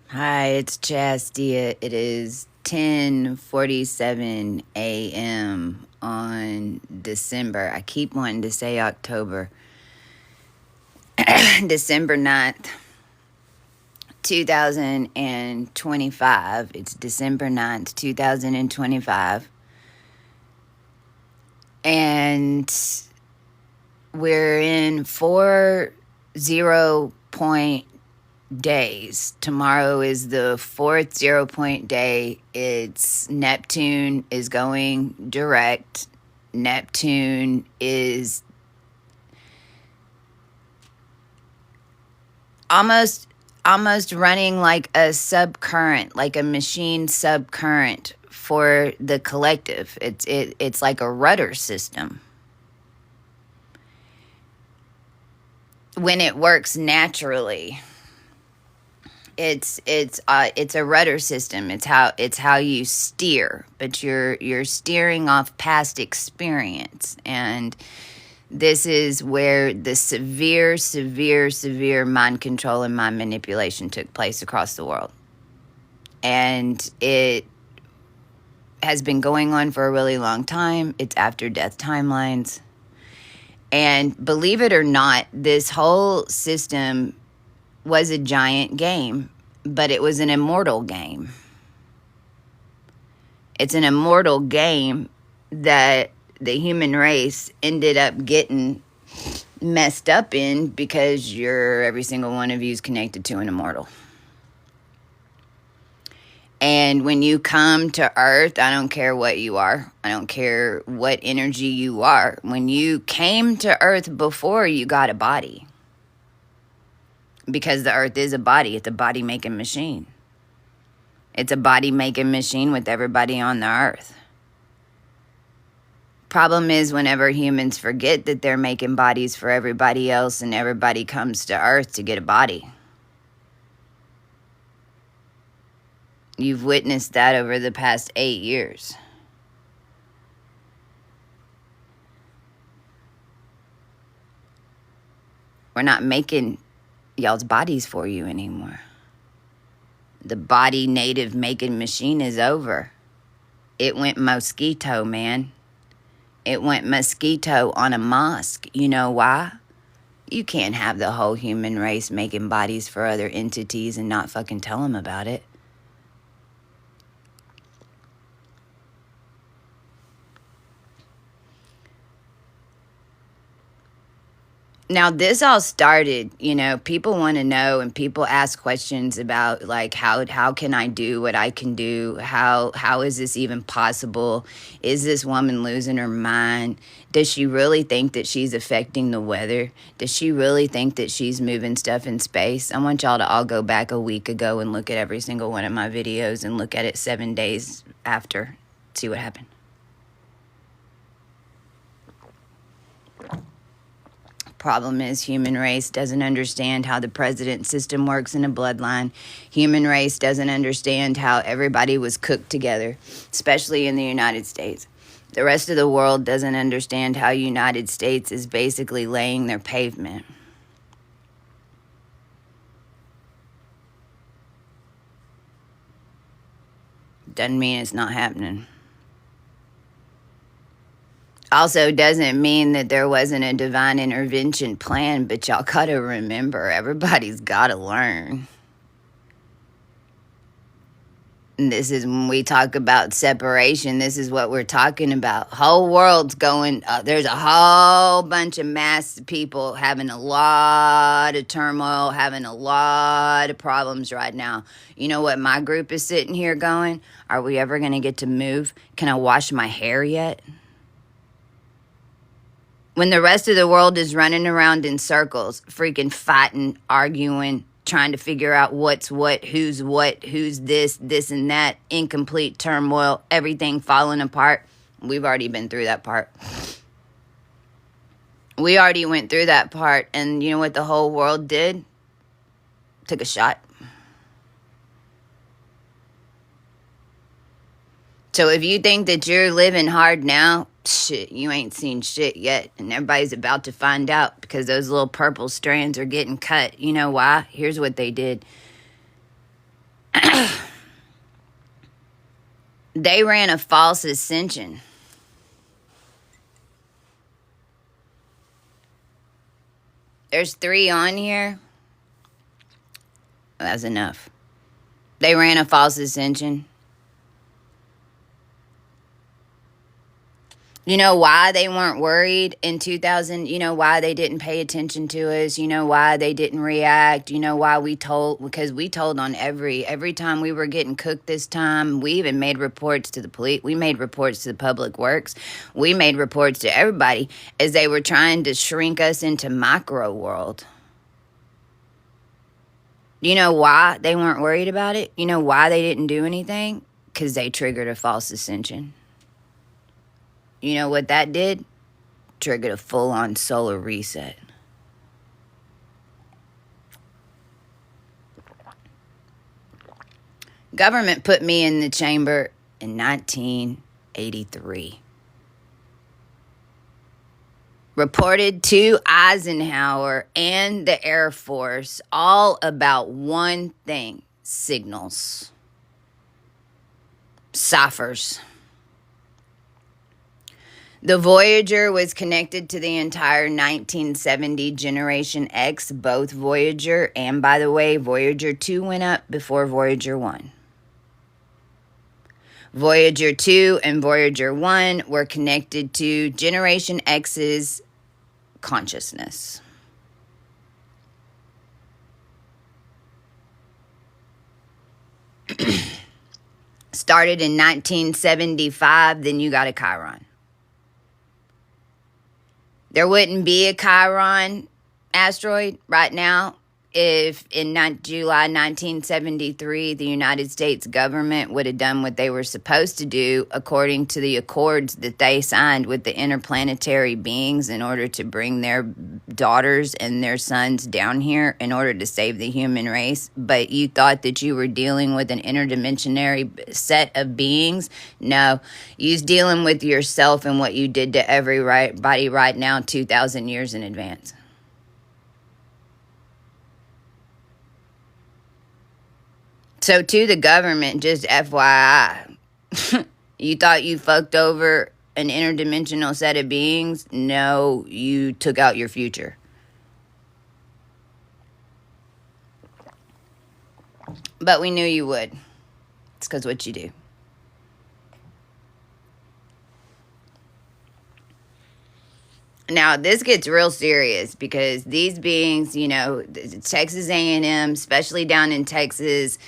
Hi, it's Chastia. It is 10:47 a.m. on December. I keep wanting to say October. December 9th, 2025. It's December 9th, 2025. And we're in 4 0-point days. Tomorrow is the fourth 0-point day. It's Neptune is going direct. Neptune is almost running like a subcurrent, like a machine subcurrent for the collective. It's like a rudder system. When it works naturally, it's a rudder system. It's how you steer, but you're steering off past experience. And this is where the severe mind control and mind manipulation took place across the world. And it has been going on for a really long time. It's after death timelines. And believe it or not, this whole system was a giant game, but it was an immortal game. It's an immortal game that the human race ended up getting messed up in because every single one of you is connected to an immortal. And when you come to Earth, I don't care what you are. I don't care what energy you are. When you came to Earth before, you got a body. Because the Earth is a body. It's a body-making machine. It's a body-making machine with everybody on the Earth. Problem is, whenever humans forget that they're making bodies for everybody else and everybody comes to Earth to get a body. You've witnessed that over the past 8 years. We're not making y'all's bodies for you anymore. The body native making machine is over. It went mosquito, man. It went mosquito on a mosque. You know why? You can't have the whole human race making bodies for other entities and not fucking tell them about it. Now, this all started, people want to know and people ask questions about, like, how can I do what I can do? How is this even possible? Is this woman losing her mind? Does she really think that she's affecting the weather? Does she really think that she's moving stuff in space? I want y'all to all go back a week ago and look at every single one of my videos and look at it 7 days after. See what happened. Problem is, human race doesn't understand how the president system works in a bloodline. Human race doesn't understand how everybody was cooked together, especially in the United States. The rest of the world doesn't understand how United States is basically laying their pavement. Doesn't mean it's not happening. Also doesn't mean that there wasn't a divine intervention plan, but y'all gotta remember, everybody's gotta learn. And this is when we talk about separation, this is what we're talking about. Whole world's going, there's a whole bunch of mass people having a lot of turmoil, having a lot of problems right now. You know what my group is sitting here going? Are we ever gonna get to move? Can I wash my hair yet? When the rest of the world is running around in circles, freaking fighting, arguing, trying to figure out what's what, who's this and that, incomplete turmoil, everything falling apart. We've already been through that part. We already went through that part, and you know what the whole world did? Took a shot. So if you think that you're living hard now, shit, you ain't seen shit yet. And everybody's about to find out because those little purple strands are getting cut. You know why? Here's what they did. They ran a false ascension. There's 3 on here. That's enough. They ran a false ascension. You know why they weren't worried in 2000? You know why they didn't pay attention to us? You know why they didn't react? You know why we told? Because we told on every time we were getting cooked this time. We even made reports to the police. We made reports to the public works. We made reports to everybody as they were trying to shrink us into micro world. You know why they weren't worried about it? You know why they didn't do anything? Because they triggered a false ascension. You know what that did? Triggered a full-on solar reset. Government put me in the chamber in 1983. Reported to Eisenhower and the Air Force all about one thing: signals. Ciphers. The Voyager was connected to the entire 1970 Generation X, both Voyager, and by the way, Voyager 2 went up before Voyager 1. Voyager 2 and Voyager 1 were connected to Generation X's consciousness. Started in 1975, then you got a Chiron. There wouldn't be a Chiron asteroid right now if in July 1973 the United States government would have done what they were supposed to do according to the accords that they signed with the interplanetary beings in order to bring their daughters and their sons down here in order to save the human race. But you thought that you were dealing with an interdimensionary set of beings? No, you're dealing with yourself and what you did to everybody right now 2,000 years in advance. So to the government, just FYI, you thought you fucked over an interdimensional set of beings? No, you took out your future. But we knew you would. It's because what you do. Now, this gets real serious because these beings, you know, Texas A&M, especially down in Texas,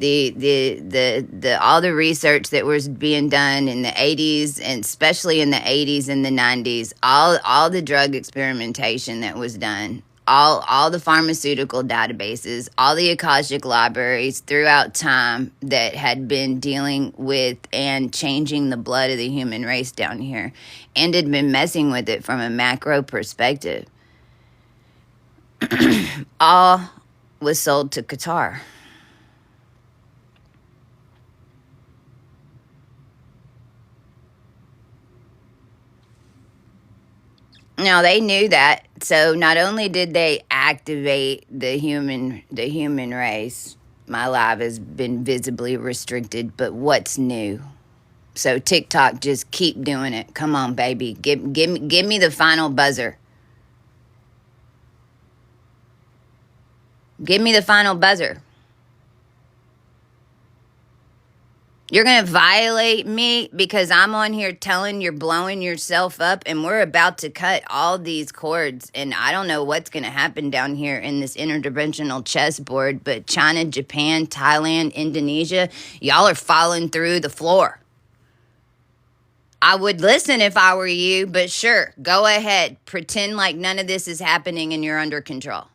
the all the research that was being done in the 80s and especially in the 80s and the 90s, all the drug experimentation that was done, all the pharmaceutical databases, all the Akashic libraries throughout time that had been dealing with and changing the blood of the human race down here and had been messing with it from a macro perspective, all was sold to Qatar. Now they knew that, so not only did they activate the human race, my life has been visibly restricted, but what's new? So TikTok, just keep doing it. Come on, baby, give me the final buzzer. Give me the final buzzer. You're going to violate me because I'm on here telling you're blowing yourself up and we're about to cut all these cords. And I don't know what's going to happen down here in this interdimensional chessboard, but China, Japan, Thailand, Indonesia, y'all are falling through the floor. I would listen if I were you, but sure, go ahead. Pretend like none of this is happening and you're under control.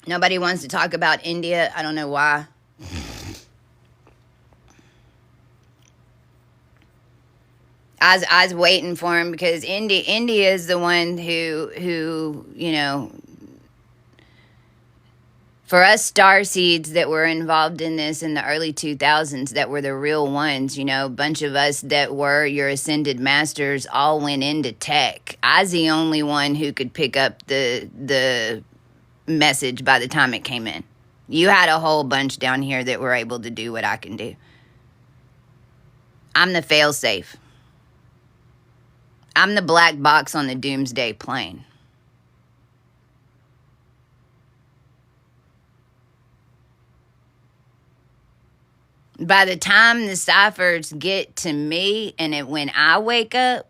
Nobody wants to talk about India. I don't know why. I was waiting for him because India is the one who you know For us star seeds that were involved in this in the early 2000s, that were the real ones, you know, a bunch of us that were your ascended masters all went into tech. I was the only one who could pick up the message by the time it came in. You had a whole bunch down here that were able to do what I can do. I'm the fail-safe. I'm the black box on the doomsday plane. By the time the ciphers get to me and when I wake up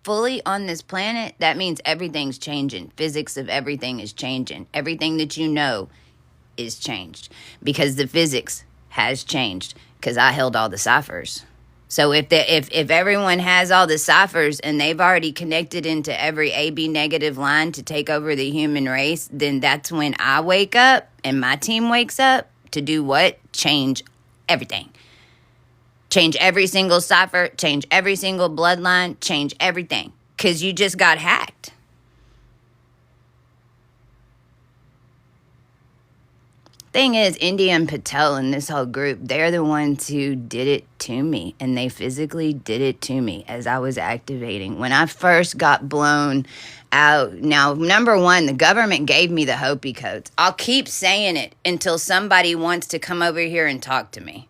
fully on this planet, that means everything's changing. Physics of everything is changing. Everything that you know is changed because the physics has changed because I held all the ciphers. So if everyone has all the ciphers and they've already connected into every AB negative line to take over the human race, then that's when I wake up and my team wakes up to do what? Change everything. Change every single cipher, change every single bloodline, change everything. Because you just got hacked. Thing is, India and Patel and this whole group, they're the ones who did it to me. And they physically did it to me as I was activating. When I first got blown out, now, number one, the government gave me the Hopi codes. I'll keep saying it until somebody wants to come over here and talk to me.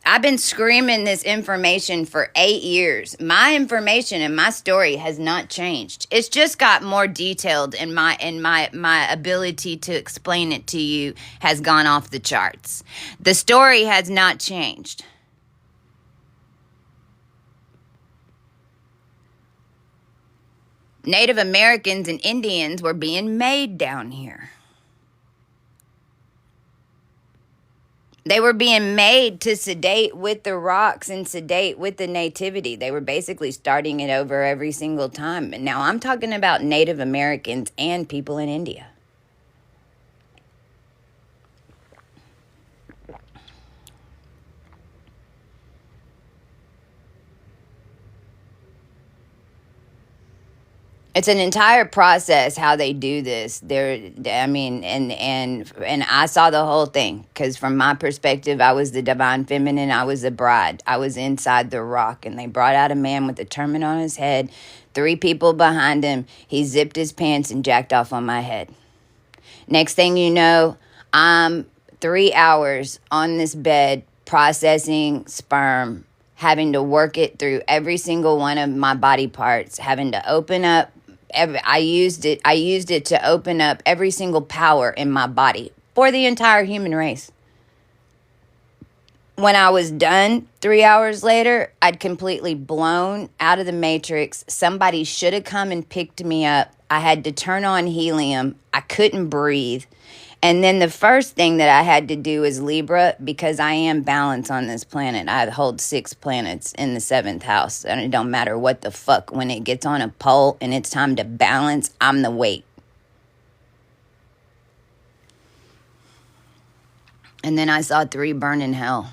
I've been screaming this information for 8 years. My information and my story has not changed. It's just got more detailed, and my ability to explain it to you has gone off the charts. The story has not changed. Native Americans and Indians were being made down here. They were being made to sedate with the rocks and sedate with the nativity. They were basically starting it over every single time. And now I'm talking about Native Americans and people in India. It's an entire process how they do this. And I saw the whole thing because from my perspective, I was the divine feminine. I was the bride. I was inside the rock, and they brought out a man with a turban on his head, 3 people behind him. He zipped his pants and jacked off on my head. Next thing you know, I'm 3 hours on this bed processing sperm, having to work it through every single one of my body parts, having to open up. I used it to open up every single power in my body for the entire human race. When I was done 3 hours later, I'd completely blown out of the matrix. Somebody should have come and picked me up. I had to turn on helium. I couldn't breathe. And then the first thing that I had to do is Libra, because I am balanced on this planet. I hold 6 planets in the 7th house. And it don't matter what the fuck. When it gets on a pole and it's time to balance, I'm the weight. And then I saw 3 burn in hell.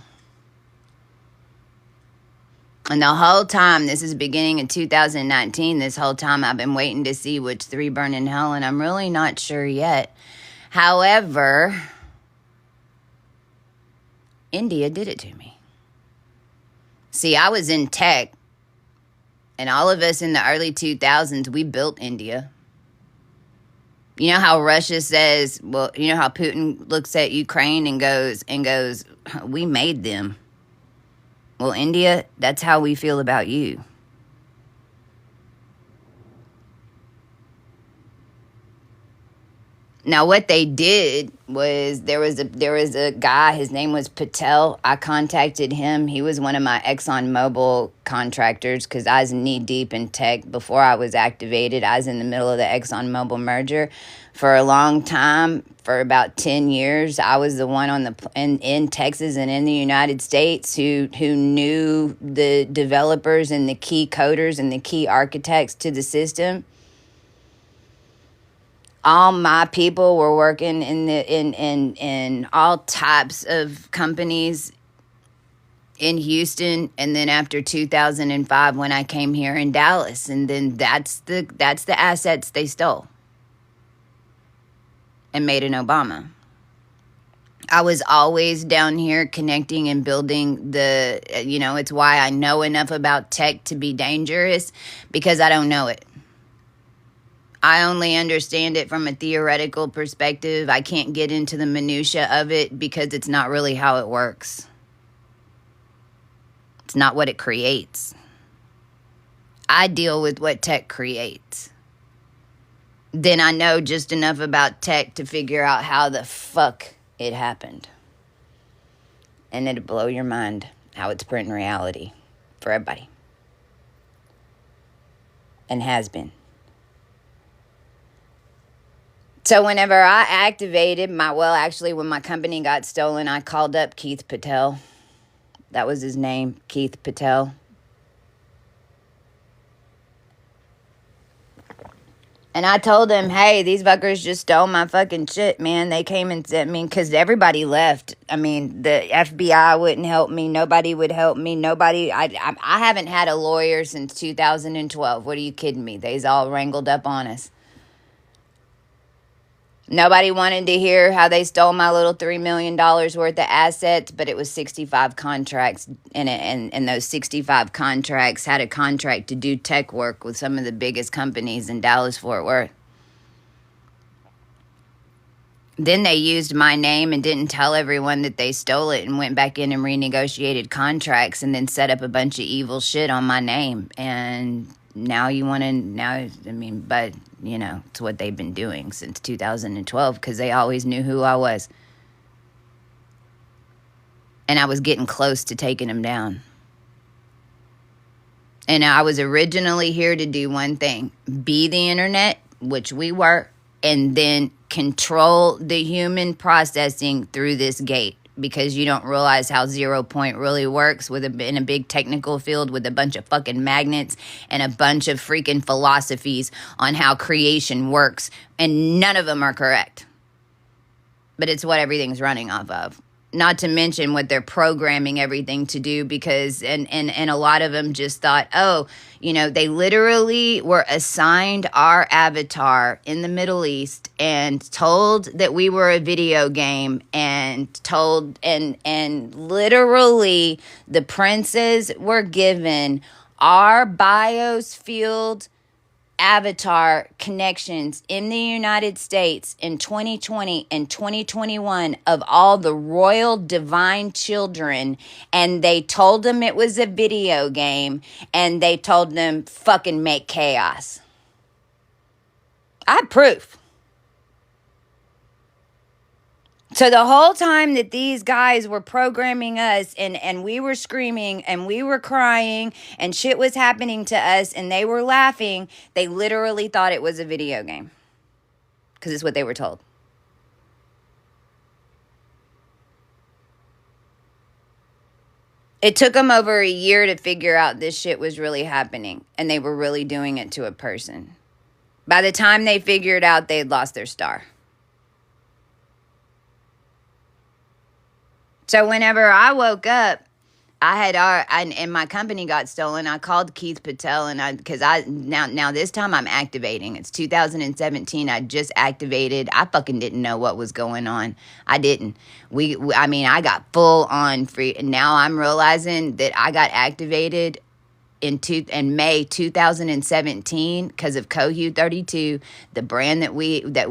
And the whole time, this is beginning of 2019, this whole time I've been waiting to see which 3 burn in hell. And I'm really not sure yet. However, India did it to me. See, I was in tech, and all of us in the early 2000s, we built India. You know how Russia says, well, you know how Putin looks at Ukraine and goes, we made them. Well, India, that's how we feel about you. Now, what they did was there was a guy, his name was Patel. I contacted him. He was one of my ExxonMobil contractors because I was knee deep in tech before I was activated. I was in the middle of the ExxonMobil merger for a long time. For about 10 years, I was the one in Texas and in the United States who knew the developers and the key coders and the key architects to the system. All my people were working in all types of companies in Houston, and then after 2005 when I came here in Dallas, and then that's the assets they stole. and made an Obama. I was always down here connecting and building it's why I know enough about tech to be dangerous, because I don't know it. I only understand it from a theoretical perspective. I can't get into the minutia of it because it's not really how it works. It's not what it creates. I deal with what tech creates. Then I know just enough about tech to figure out how the fuck it happened. And it'll blow your mind how it's printing reality for everybody. And has been. So whenever I activated when my company got stolen, I called up Keith Patel. That was his name, Keith Patel. And I told him, hey, these fuckers just stole my fucking shit, man. They came and sent me, because everybody left. I mean, the FBI wouldn't help me. Nobody would help me. I haven't had a lawyer since 2012. What are you kidding me? They's all wrangled up on us. Nobody wanted to hear how they stole my little $3 million worth of assets, but it was 65 contracts in it, and those 65 contracts had a contract to do tech work with some of the biggest companies in Dallas-Fort Worth. Then they used my name and didn't tell everyone that they stole it, and went back in and renegotiated contracts, and then set up a bunch of evil shit on my name. And now it's what they've been doing since 2012, because they always knew who I was. And I was getting close to taking them down. And I was originally here to do one thing: be the internet, which we were, and then control the human processing through this gate. Because you don't realize how 0 point really works in a big technical field with a bunch of fucking magnets and a bunch of freaking philosophies on how creation works. And none of them are correct. But it's what everything's running off of. Not to mention what they're programming everything to do, because and a lot of them just thought, they literally were assigned our avatar in the Middle East and told that we were a video game, and literally the princes were given our biosphere avatar connections in the United States in 2020 and 2021 of all the royal divine children, and they told them it was a video game, and they told them fucking make chaos. I have proof. So the whole time that these guys were programming us, and we were screaming and we were crying and shit was happening to us and they were laughing, they literally thought it was a video game. Because it's what they were told. It took them over a year to figure out this shit was really happening, and they were really doing it to a person. By the time they figured out, they'd lost their star. So whenever I woke up, and my company got stolen, I called Keith Patel, and because now this time I'm activating. It's 2017. I just activated. I fucking didn't know what was going on. I didn't. I got full on free. And now I'm realizing that I got activated in May 2017 because of Cohu 32, the brand that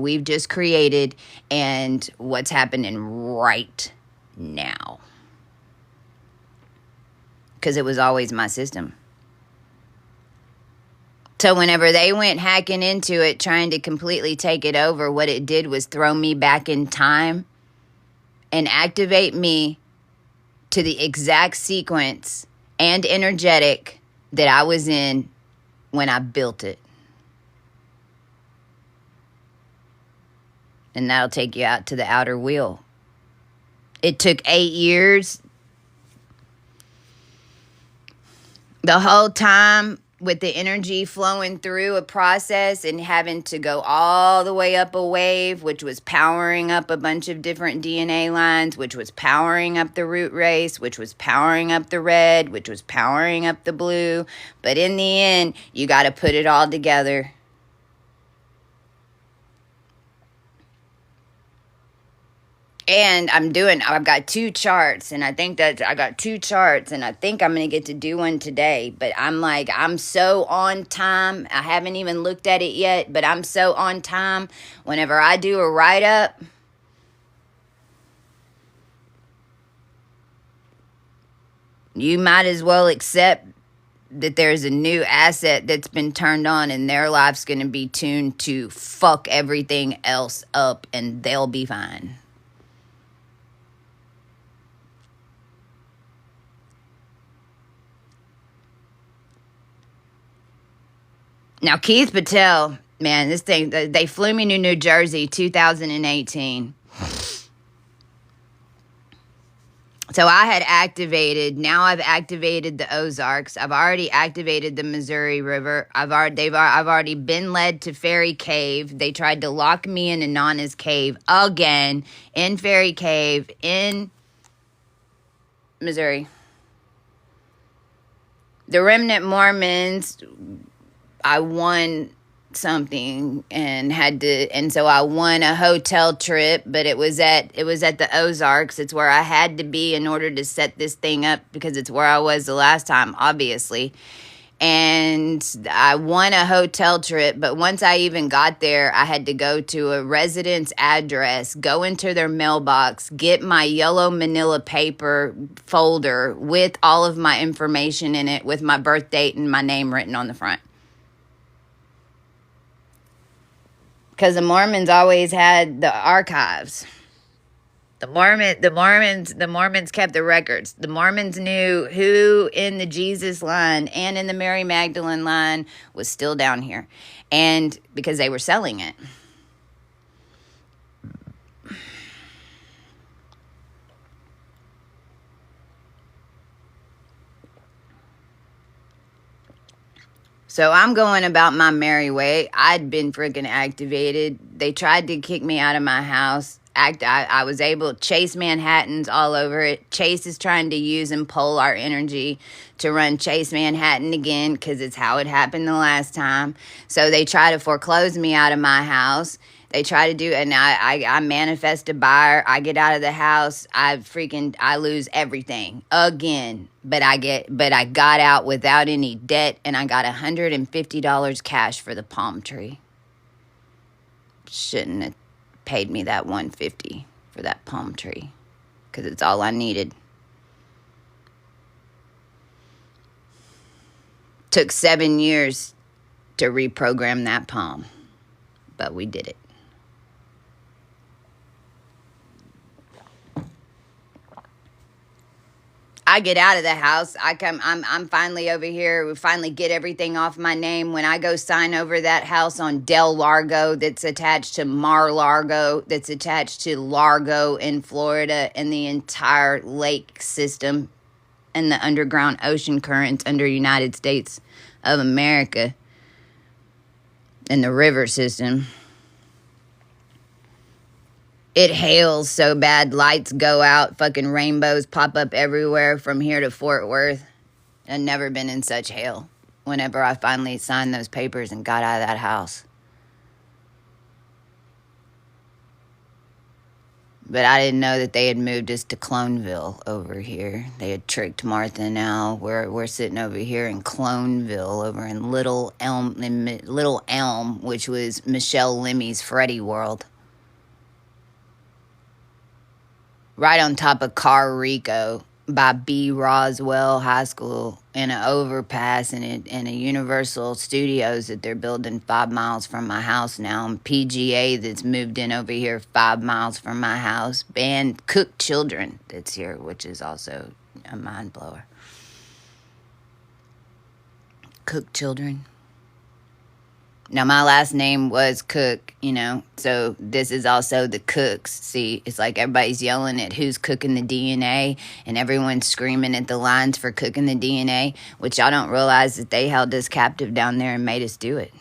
we've just created, and what's happening right now. Because it was always my system. So whenever they went hacking into it, trying to completely take it over, what it did was throw me back in time and activate me to the exact sequence and energetic that I was in when I built it. And that'll take you out to the outer wheel. It took 8 years. The whole time with the energy flowing through a process and having to go all the way up a wave, which was powering up a bunch of different DNA lines, which was powering up the root race, which was powering up the red, which was powering up the blue. But in the end, you got to put it all together. And I've got two charts, and I think that I got two charts, and I think I'm going to get to do one today. But I'm like, I'm so on time. I haven't even looked at it yet, but I'm so on time. Whenever I do a write up, you might as well accept that there's a new asset that's been turned on, and their life's going to be tuned to fuck everything else up, and they'll be fine. Now, Keith Patel, man, this thing, they flew me to New Jersey 2018. So I had activated, now I've activated the Ozarks. I've already activated the Missouri River. I've already been led to Fairy Cave. They tried to lock me into Nana's Cave again in Fairy Cave in Missouri. The Remnant Mormons, I won something and so I won a hotel trip, but it was at the Ozarks. It's where I had to be in order to set this thing up, because it's where I was the last time, obviously. And I won a hotel trip, but once I even got there, I had to go to a residence address, go into their mailbox, get my yellow manila paper folder with all of my information in it, with my birth date and my name written on the front. Because the Mormons always had the archives. The Mormons kept the records. The Mormons knew who in the Jesus line and in the Mary Magdalene line was still down here. And because they were selling it. So I'm going about my merry way. I'd been freaking activated. They tried to kick me out of my house. I was able, Chase Manhattan's all over it. Chase is trying to use and pull our energy to run Chase Manhattan again, because it's how it happened the last time. So they try to foreclose me out of my house. They try to do, and I manifest a buyer. I get out of the house. I lose everything again. But I got out without any debt, and I got $150 cash for the palm tree. Shouldn't have paid me that $150 for that palm tree, because it's all I needed. Took 7 years to reprogram that palm, but we did it. I get out of the house. I'm finally over here. We finally get everything off my name. When I go sign over that house on Del Largo, that's attached to Mar-Largo, that's attached to Largo in Florida, and the entire lake system and the underground ocean currents under United States of America and the river system. It hails so bad, lights go out, fucking rainbows pop up everywhere from here to Fort Worth. I've never been in such hail whenever I finally signed those papers and got out of that house. But I didn't know that they had moved us to Cloneville over here. They had tricked Martha. Now we're sitting over here in Cloneville, over in Little Elm, which was Michelle Lemmy's Freddy World. Right on top of Car Rico by B. Roswell High School, and an overpass and a Universal Studios that they're building 5 miles from my house now, and PGA that's moved in over here 5 miles from my house, and Cook Children that's here, which is also a mind blower. Cook Children. Now, my last name was Cook, so this is also the Cooks. See, it's like everybody's yelling at who's cooking the DNA, and everyone's screaming at the lines for cooking the DNA, which y'all don't realize that they held us captive down there and made us do it.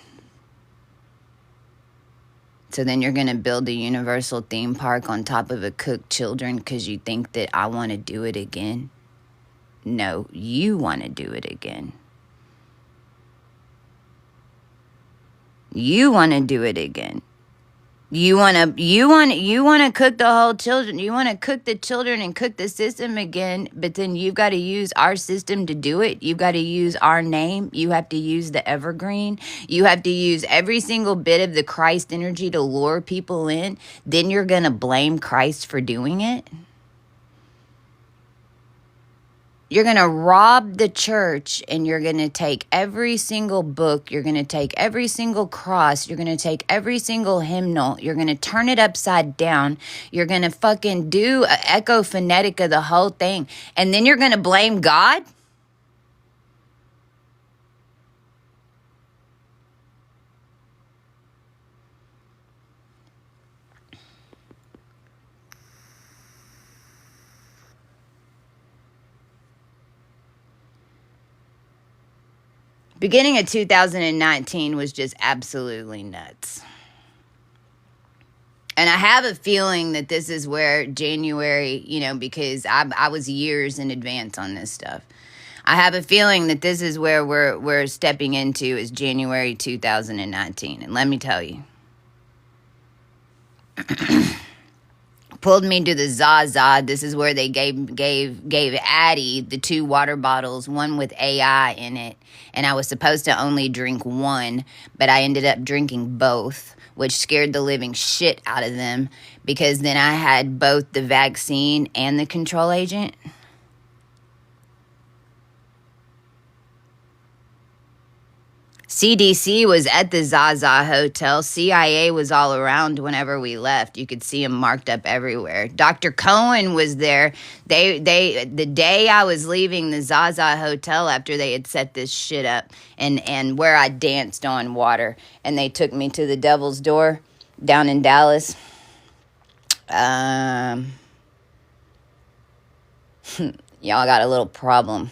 So then you're going to build a Universal theme park on top of a Cook Children because you think that I want to do it again? No, you want to do it again. You want to do it again. You want to cook the whole children. You want to cook the children and cook the system again, but then you've got to use our system to do it. You've got to use our name. You have to use the evergreen. You have to use every single bit of the Christ energy to lure people in. Then you're going to blame Christ for doing it. You're going to rob the church, and you're going to take every single book. You're going to take every single cross. You're going to take every single hymnal. You're going to turn it upside down. You're going to fucking do an echo phonetic of the whole thing. And then you're going to blame God? Beginning of 2019 was just absolutely nuts. And I have a feeling that this is where January, because I was years in advance on this stuff. I have a feeling that this is where we're stepping into is January 2019. And let me tell you. Pulled me to the Zaza. This is where they gave Addie the 2 water bottles, one with AI in it. And I was supposed to only drink one, but I ended up drinking both, which scared the living shit out of them because then I had both the vaccine and the control agent. CDC was at the Zaza Hotel. CIA was all around whenever we left. You could see them marked up everywhere. Dr. Cohen was there. The day I was leaving the Zaza Hotel after they had set this shit up and where I danced on water. And they took me to the Devil's Door down in Dallas. Y'all got a little problem.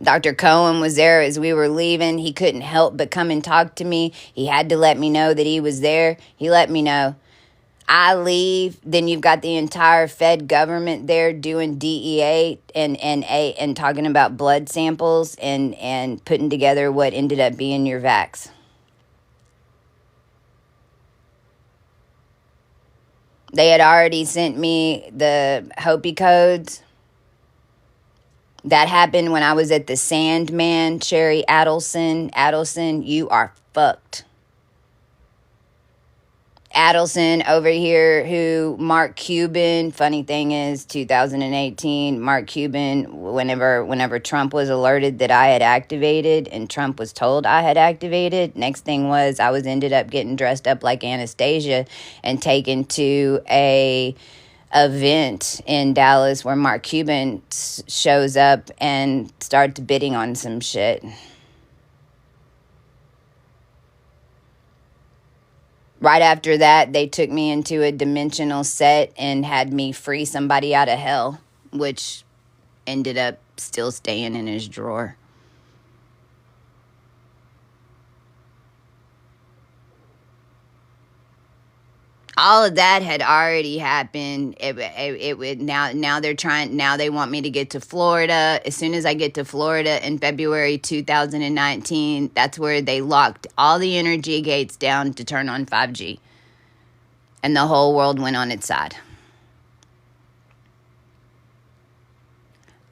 Dr. Cohen was there as we were leaving. He couldn't help but come and talk to me. He had to let me know that he was there. He let me know. I leave, then you've got the entire Fed government there doing DEA and talking about blood samples and putting together what ended up being your vax. They had already sent me the Hopi codes. That happened when I was at the Sandman, Sherry Adelson. Adelson, you are fucked. Adelson over here, who Mark Cuban, funny thing is, 2018, Mark Cuban, whenever Trump was alerted that I had activated and Trump was told I had activated, next thing was I ended up getting dressed up like Anastasia and taken to a event in Dallas where Mark Cuban shows up and starts bidding on some shit. Right after that, they took me into a dimensional set and had me free somebody out of hell, which ended up still staying in his drawer. All of that had already happened. It would now they're trying. Now they want me to get to Florida. As soon as I get to Florida in February 2019, that's where they locked all the energy gates down to turn on 5G, and the whole world went on its side.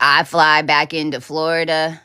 I fly back into Florida.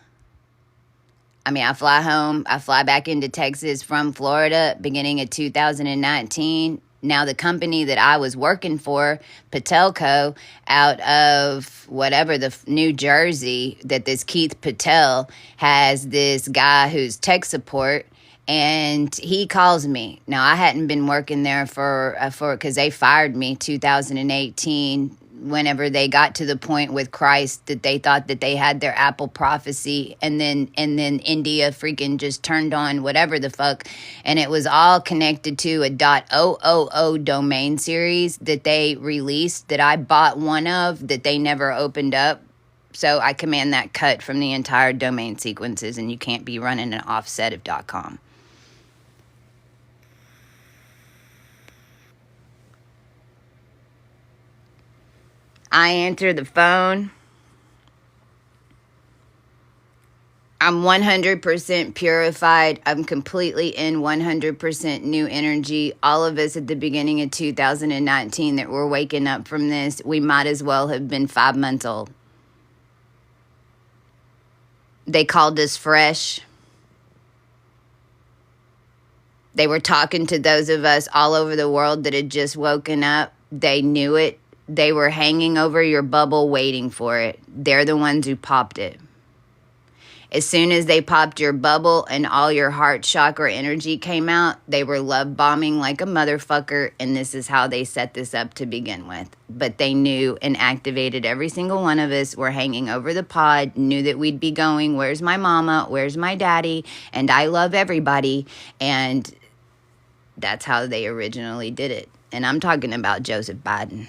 I fly home. I fly back into Texas from Florida beginning of 2019. Now, the company that I was working for, PATELCO, out of whatever, the New Jersey, that this Keith Patel has this guy who's tech support, and he calls me. Now, I hadn't been working there for because they fired me 2018 whenever they got to the point with Christ that they thought that they had their Apple prophecy, and then India freaking just turned on whatever the fuck, and it was all connected to a .000 domain series that they released that I bought one of that they never opened up. So I command that cut from the entire domain sequences, and you can't be running an offset of .com. I answer the phone. I'm 100% purified. I'm completely in 100% new energy. All of us at the beginning of 2019 that were waking up from this, we might as well have been 5 months old. They called us fresh. They were talking to those of us all over the world that had just woken up. They knew it. They were hanging over your bubble waiting for it. They're the ones who popped it. As soon as they popped your bubble and all your heart chakra energy came out, they were love bombing like a motherfucker, and this is how they set this up to begin with. But they knew and activated every single one of us. Were hanging over the pod, knew that we'd be going, where's my mama, where's my daddy, and I love everybody. And that's how they originally did it. And I'm talking about Joseph Biden.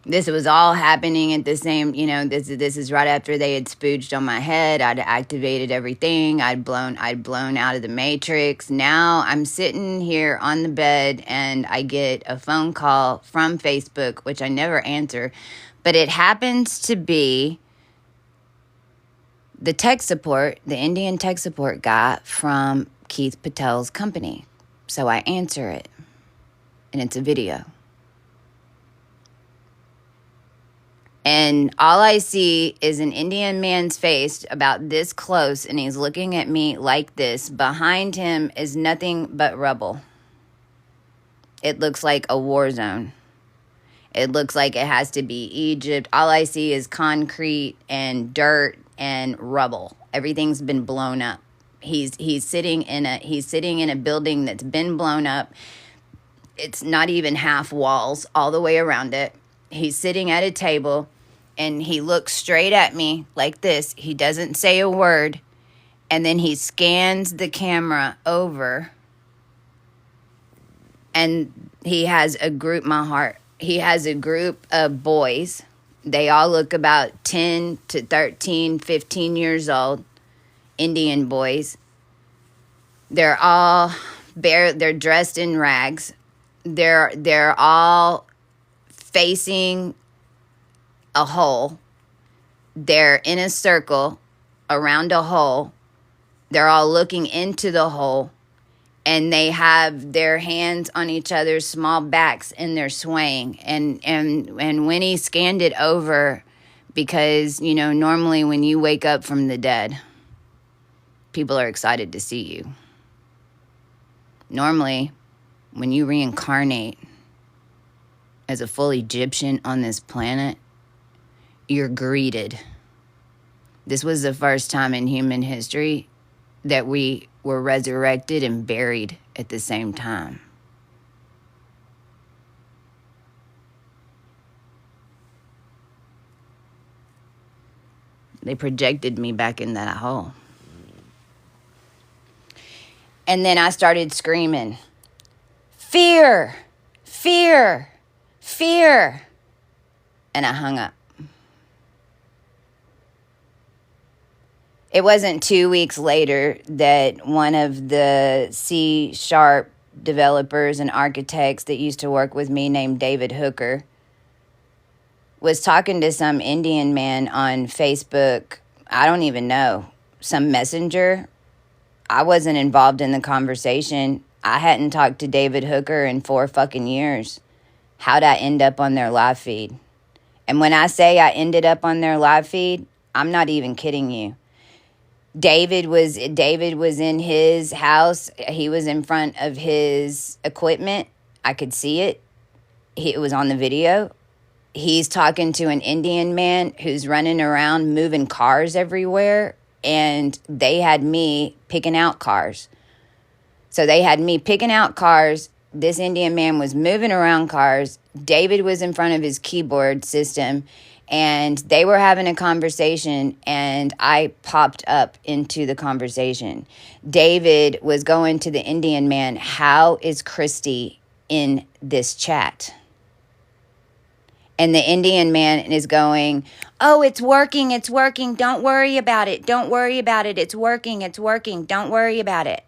This was all happening at the same, this is right after they had spooged on my head. I'd activated everything. I'd blown out of the matrix. Now I'm sitting here on the bed and I get a phone call from Facebook, which I never answer, but it happens to be the tech support, the Indian tech support guy from Keith Patel's company. So I answer it, and it's a video. And all I see is an Indian man's face about this close, and he's looking at me like this. Behind him is nothing but rubble. It looks like a war zone. It looks like it has to be Egypt. All I see is concrete and dirt and rubble. Everything's been blown up. He's sitting in a building that's been blown up. It's not even half walls all the way around it. He's sitting at a table. And he looks straight at me like this. He doesn't say a word. And then he scans the camera over. And he has a group, he has a group of boys. They all look about 10 to 13, 15 years old. Indian boys. They're all they're dressed in rags. They're all facing a hole. They're in a circle around a hole. They're all looking into the hole, and they have their hands on each other's small backs and they're swaying. And when he scanned it over, because normally when you wake up from the dead, people are excited to see you. Normally when you reincarnate as a full Egyptian on this planet, you're greeted. This was the first time in human history that we were resurrected and buried at the same time. They projected me back in that hole. And then I started screaming, fear, fear, fear. And I hung up. It wasn't 2 weeks later that one of the C# developers and architects that used to work with me, named David Hooker, was talking to some Indian man on Facebook. I don't even know, some messenger. I wasn't involved in the conversation. I hadn't talked to David Hooker in 4 fucking years. How'd I end up on their live feed? And when I say I ended up on their live feed, I'm not even kidding you. David was in his house. He was in front of his equipment. I could see it. It was on the video. He's talking to an Indian man who's running around moving cars everywhere, and they had me picking out cars. So they had me picking out cars. This Indian man was moving around cars. David was in front of his keyboard system, and they were having a conversation, and I popped up into the conversation. David was going to the Indian man, how is Christy in this chat? And the Indian man is going, oh, it's working, it's working. Don't worry about it. Don't worry about it. It's working, it's working. Don't worry about it.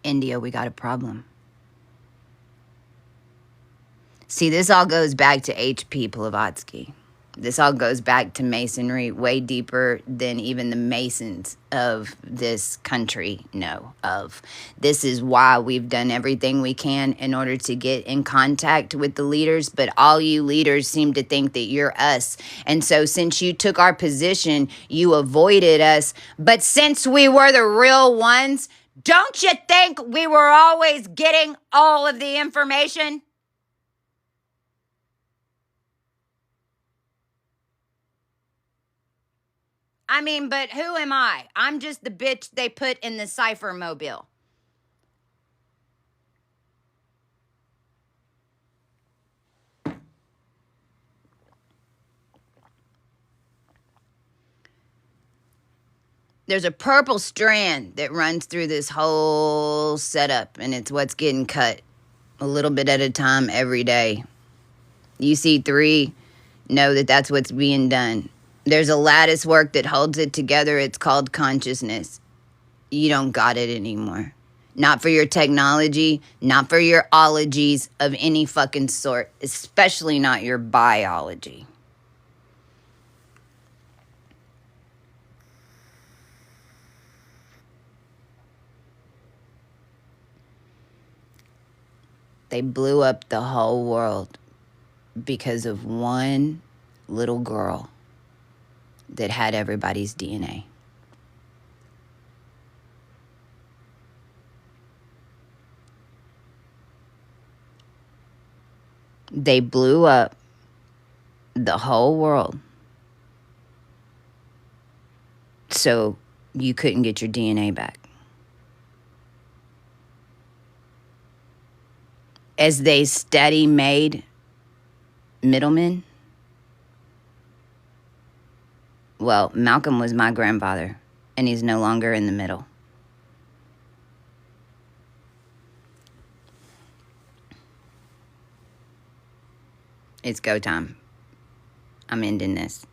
India, we got a problem. See, this all goes back to H.P. Blavatsky. This all goes back to Masonry, way deeper than even the Masons of this country know of. This is why we've done everything we can in order to get in contact with the leaders, but all you leaders seem to think that you're us. And so since you took our position, you avoided us. But since we were the real ones, don't you think we were always getting all of the information? I mean, but who am I? I'm just the bitch they put in the cipher mobile. There's a purple strand that runs through this whole setup, and it's what's getting cut a little bit at a time every day. You see 3, know that that's what's being done. There's a lattice work that holds it together. It's called consciousness. You don't got it anymore. Not for your technology, not for your ologies of any fucking sort, especially not your biology. They blew up the whole world because of one little girl that had everybody's DNA. They blew up the whole world so you couldn't get your DNA back. As they steady made middlemen. Well, Malcolm was my grandfather, and he's no longer in the middle. It's go time. I'm ending this.